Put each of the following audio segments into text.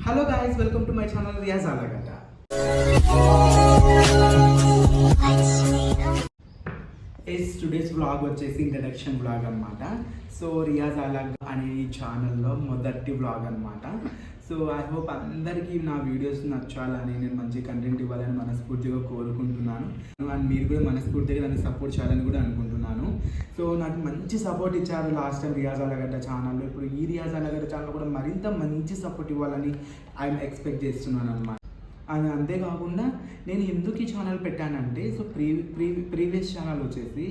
Hello guys, welcome to my channel Riyaz Allagadda. Today's vlog వచ్చేసి introduction vlog అనమాట. So Riyaz అలగ్ అనే ఈ ఛానల్లో మొదటి వ్లాగ్ అనమాట. సో ఐ హోప్ అందరికీ నా వీడియోస్ నచ్చాలని, నేను మంచి కంటెంట్ ఇవ్వాలని మనస్ఫూర్తిగా కోరుకుంటున్నాను. అండ్ మీరు కూడా మనస్ఫూర్తిగా నన్ను సపోర్ట్ చేయాలని కూడా అనుకుంటున్నాను. సో నాకు మంచి సపోర్ట్ ఇచ్చారు లాస్ట్ టైం రియాజ్ ఆలగడ్డ ఛానల్లో. ఇప్పుడు ఈ రియాజ్ ఆలగడ్డ ఛానల్ కూడా మరింత మంచి సపోర్ట్ ఇవ్వాలని ఐఎమ్ ఎక్స్పెక్ట్ చేస్తున్నాను అనమాట. అది అంతేకాకుండా నేను ఎందుకు ఈ ఛానల్ పెట్టానంటే, సో ప్రీవియస్ ఛానల్ వచ్చేసి,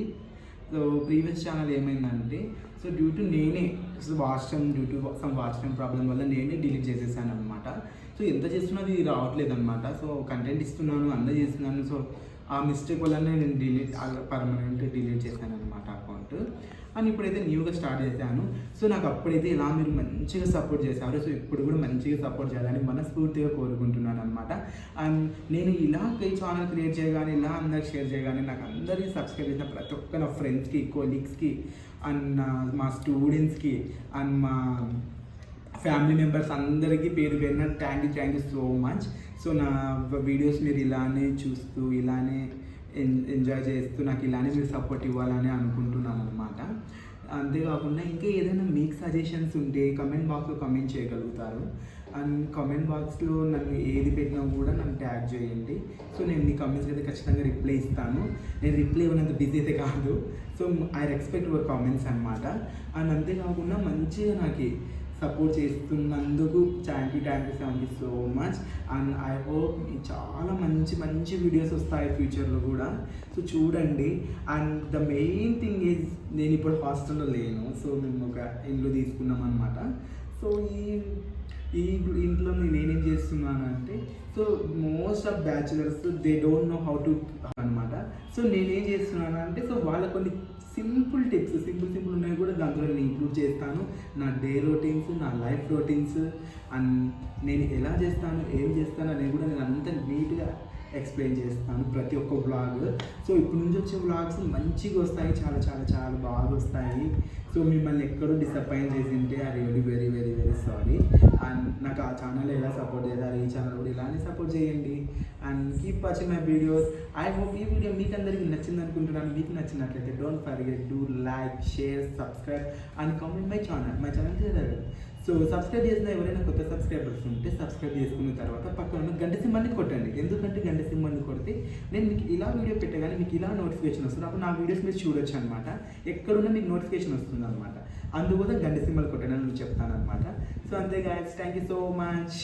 సో ప్రీవియస్ ఛానల్ ఏమైందంటే, సో డ్యూ టు నేనే due to some watch time problem వల్ల నేనే డిలీట్ చేసేసాను అనమాట. సో ఎంత చేస్తున్నది రావట్లేదు అనమాట. సో కంటెంట్ ఇస్తున్నాను, అందరూ చేస్తున్నాను. సో ఆ మిస్టేక్ వల్లనే నేను పర్మనెంట్ డిలీట్ చేశాను అనమాట అకౌంట్. అండ్ ఇప్పుడైతే న్యూగా స్టార్ట్ చేశాను. సో నాకు అప్పుడైతే ఇలా మీరు మంచిగా సపోర్ట్ చేశారు. సో ఇప్పుడు కూడా మంచిగా సపోర్ట్ చేయాలని మనస్ఫూర్తిగా కోరుకుంటున్నాను అనమాట. అండ్ నేను ఇలా ఈ ఛానల్ క్రియేట్ చేయగానే, ఇలా అందరికి షేర్ చేయగానే, నాకు అందరికీ సబ్స్క్రైబ్ చేసిన ప్రతి ఒక్క నా ఫ్రెండ్స్కి, కొలీగ్స్కి, అండ్ మా స్టూడెంట్స్కి, అండ్ మా ఫ్యామిలీ మెంబర్స్ అందరికీ పేరు పేరున thank you so much. So నా వీడియోస్ మీరు ఇలానే చూస్తూ, ఇలానే ఎంజాయ్ చేస్తూ, నాకు ఇలానే మీరు సపోర్ట్ ఇవ్వాలని అనుకుంటున్నాను అనమాట. అంతేకాకుండా ఇంకా ఏదైనా మీకు సజెషన్స్ ఉంటే కమెంట్ బాక్స్లో కమెంట్ చేయగలుగుతారు. అండ్ కమెంట్ బాక్స్లో నన్ను ఏది పెట్టినా కూడా నన్ను ట్యాగ్ చేయండి. సో నేను మీ కమెంట్స్కి అయితే ఖచ్చితంగా రిప్లై ఇస్తాను. నేను రిప్లై ఇవ్వనంత బిజీ అయితే కాదు. So I respect your comments అనమాట. అండ్ అంతేకాకుండా మంచిగా నాకు సపోర్ట్ చేస్తున్నందుకు thank you so much. And I hope చాలా మంచి వీడియోస్ వస్తాయి ఫ్యూచర్లో కూడా. సో చూడండి. And the main thing is, నేను ఇప్పుడు హాస్టల్లో లేను. సో మేము ఒక ఇల్లు తీసుకున్నాం అనమాట. సో ఈ ఇంట్లో నేనేం చేస్తున్నాను అంటే, so most of bachelors they don't know how to అనమాట. సో నేనేం చేస్తున్నాను అంటే, సో వాళ్ళ కొన్ని సింపుల్ టిప్స్, సింపుల్ ఉన్నాయి కూడా దాంట్లో నేను ఇంక్లూడ్ చేస్తాను. నా డే రొటీన్స్, నా లైఫ్ రొటీన్స్, అండ్ నేను ఎలా చేస్తాను, ఏం చేస్తాను అనేది కూడా నేను అంత నీట్గా ఎక్స్ప్లెయిన్ చేస్తాను ప్రతి ఒక్క వ్లాగ్. సో ఇప్పుడు నుంచి వచ్చే వ్లాగ్స్ మంచిగా వస్తాయి, చాలా బాగా వస్తాయి. సో మిమ్మల్ని ఎక్కడో డిసప్పాయింట్ చేసి ఉంటే I really very sorry. And నాకు ఆ ఛానల్ ఎలా సపోర్ట్ చేయాలి, ఈ ఛానల్ కూడా ఇలానే సపోర్ట్ చేయండి. And keep watching my videos. I hope ఈ వీడియో మీకు అందరికీ నచ్చింది అనుకుంటున్నాను. మీకు నచ్చినట్లయితే don't forget to like, share, subscribe and comment my channel. So subscribe చేసిన ఎవరైనా కొత్త సబ్స్క్రైబర్స్ ఉంటే సబ్స్క్రైబ్ చేసుకున్న తర్వాత పక్కన గంట సింబల్ని కొట్టండి. ఎందుకంటే గంట సింబల్ని కొడితే నేను మీకు ఇలా వీడియో పెట్టగానే మీకు ఇలా నోటిఫికేషన్ వస్తుంది. అప్పుడు నా వీడియోస్ మీరు చూడొచ్చు అనమాట. ఎక్కడున్నా మీకు నోటిఫికేషన్ వస్తుంది అనమాట. అందుకోసం గంట సింబల్ కొట్టండి అని చెప్తాను అనమాట. సో అంతే guys, thank you so much.